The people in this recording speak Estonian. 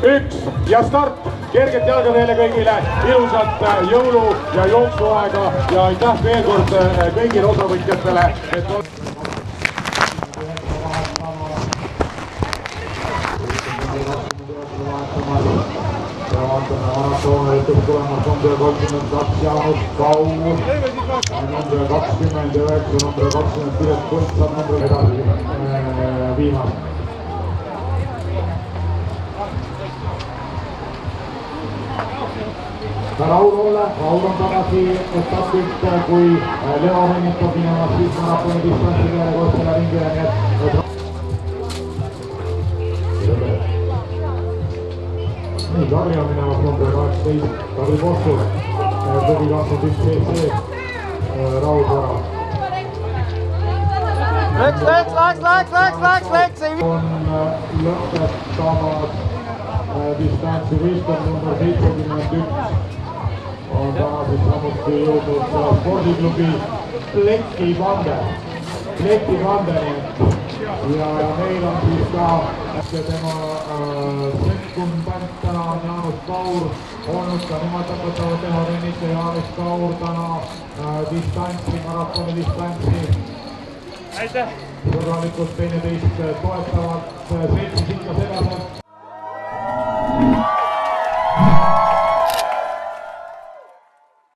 1 ja start. Kerget jalga teile kõigile, ilusat jõulu- ja jooksuaega ja aitäh veel kord kõigile osavõtjatele. Maratooniliselt tulemas number 32 Jaanus Kaur, number 29, number 20 Piret Kunt saab numbri edasi viimast. Raul on tagasi etapilt, kui Leo Hennikov minemas siis maratoni distantsile ja koostele ringile, nii et nii, Karja minemas number 18, Kadri Postul, Kõvi 21 CC, Raul Vara. Läks! On lõpetamas distantsi võistlus number 71. On täna siis samuti jõudnud spordiklubi Pleki Vander. Ja meil on siis ka tema sekundant täna on Jaanus Kaur olnud, ka nemad õpetavad teha rennit ja Jaanus Kaur täna maratoni distantsi. Sõbralikult teineteist toetavad seltsis ikka seda